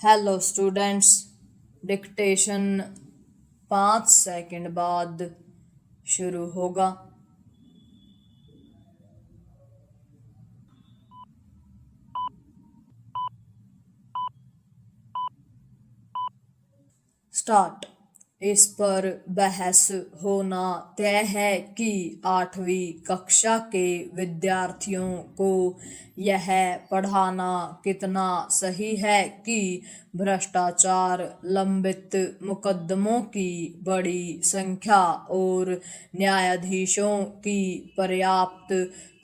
Hello students, dictation 5 second बाद शुरू होगा। स्टार्ट। इस पर बहस होना तय है कि 8वीं कक्षा के विद्यार्थियों को यह पढ़ाना कितना सही है कि भ्रष्टाचार, लंबित मुकदमों की बड़ी संख्या और न्यायाधीशों की पर्याप्त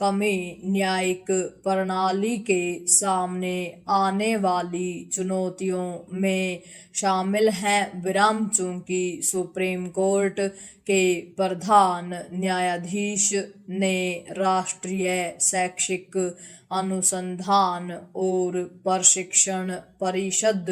कमी न्यायिक प्रणाली के सामने आने वाली चुनौतियों में शामिल हैं। चूंकि सुप्रीम कोर्ट के प्रधान न्यायाधीश ने राष्ट्रीय शैक्षिक अनुसंधान और प्रशिक्षण परिषद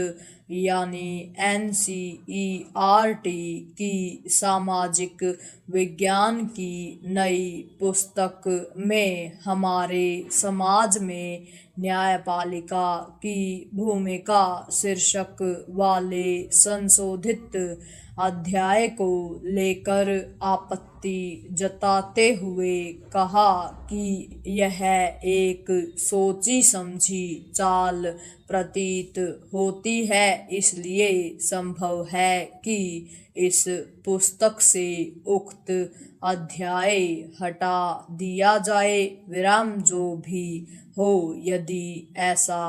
यानी NCERT की सामाजिक विज्ञान की नई पुस्तक में हमारे समाज में न्यायपालिका की भूमिका शीर्षक वाले संशोधित अध्याय को लेकर आपत्ति जताते हुए कहा कि यह एक सोची समझी चाल प्रतीत होती है। इसलिए संभव है कि इस पुस्तक से उक्त अध्याय हटा दिया जाए। जो भी हो, यदि ऐसा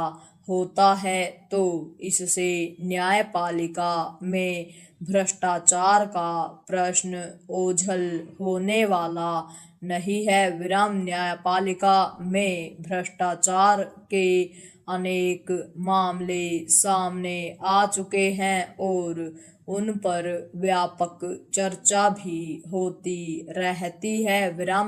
होता है तो इससे न्यायपालिका में भ्रष्टाचार का प्रश्न ओझल होने वाला नहीं है। न्यायपालिका में भ्रष्टाचार के अनेक मामले सामने आ चुके हैं और उन पर व्यापक चर्चा भी होती रहती है।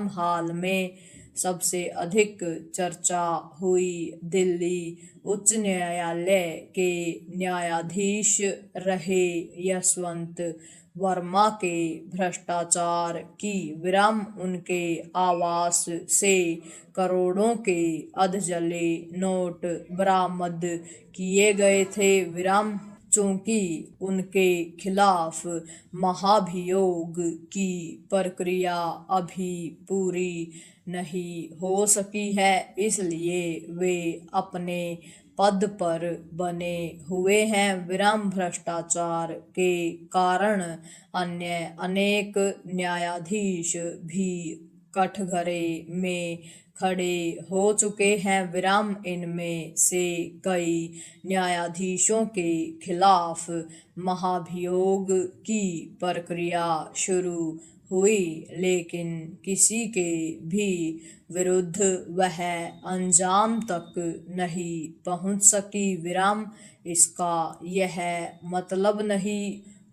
हाल में सबसे अधिक चर्चा हुई दिल्ली उच्च न्यायालय के न्यायाधीश रहे यशवंत वर्मा के भ्रष्टाचार की। उनके आवास से करोड़ों के अधजले नोट बरामद किए गए थे। चूंकि उनके खिलाफ महाभियोग की प्रक्रिया अभी पूरी नहीं हो सकी है, इसलिए वे अपने पद पर बने हुए हैं। भ्रष्टाचार के कारण अन्य अनेक न्यायाधीश भी कठघरे में खड़े हो चुके हैं। इनमें से कई न्यायाधीशों के खिलाफ महाभियोग की प्रक्रिया शुरू हुई, लेकिन किसी के भी विरुद्ध वह अंजाम तक नहीं पहुंच सकी। इसका यह मतलब नहीं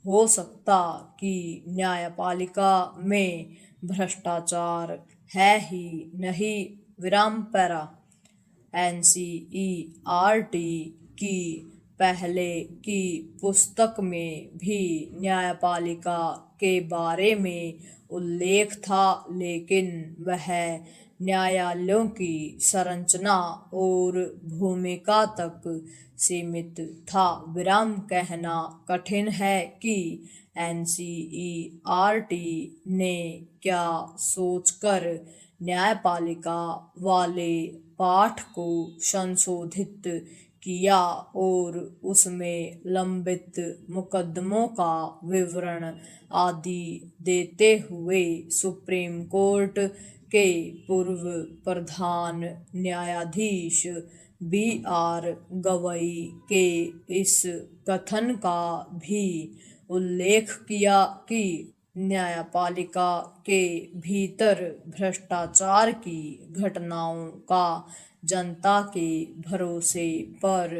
हो सकता कि न्यायपालिका में भ्रष्टाचार है ही नहीं। पैरा NCERT की पहले की पुस्तक में भी न्यायपालिका के बारे में उल्लेख था, लेकिन वह न्यायालयों की संरचना और भूमिका तक सीमित था। कहना कठिन है कि NCERT ने क्या सोचकर न्यायपालिका वाले पाठ को संशोधित किया और उसमें लंबित मुकदमों का विवरण आदि देते हुए सुप्रीम कोर्ट के पूर्व प्रधान न्यायाधीश BR गवई के इस कथन का भी उल्लेख किया कि न्यायपालिका के भीतर भ्रष्टाचार की घटनाओं का जनता के भरोसे पर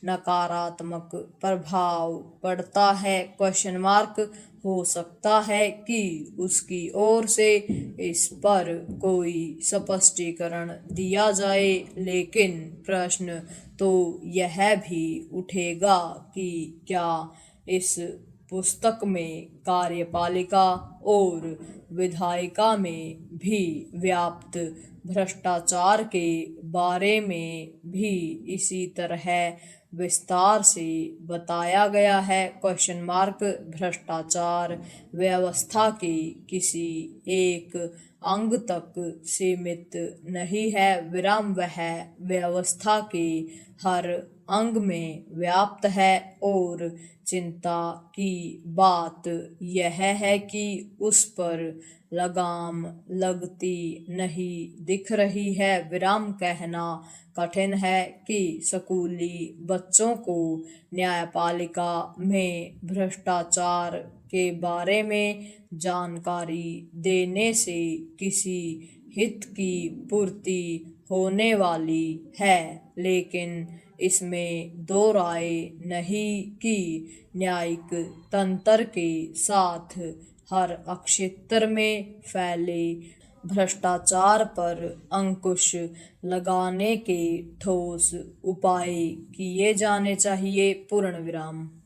नकारात्मक प्रभाव पड़ता है। हो सकता है कि उसकी ओर से इस पर कोई स्पष्टीकरण दिया जाए, लेकिन प्रश्न तो यह भी उठेगा कि क्या इस पुस्तक में कार्यपालिका और विधायिका में भी व्याप्त भ्रष्टाचार के बारे में भी इसी तरह विस्तार से बताया गया है। Question mark. भ्रष्टाचार व्यवस्था के किसी एक अंग तक सीमित नहीं है, विराम वह व्यवस्था के हर अंग में व्याप्त है। और चिंता की बात यह है कि उस पर लगाम लगती नहीं दिख रही है। विराम। कहना कठिन है कि स्कूली बच्चों को न्यायपालिका में भ्रष्टाचार के बारे में जानकारी देने से किसी हित की पूर्ति होने वाली है, लेकिन इसमें दो राय नहीं कि न्यायिक तंत्र के साथ हर क्षेत्र में फैले भ्रष्टाचार पर अंकुश लगाने के ठोस उपाय किए जाने चाहिए। पूर्ण विराम।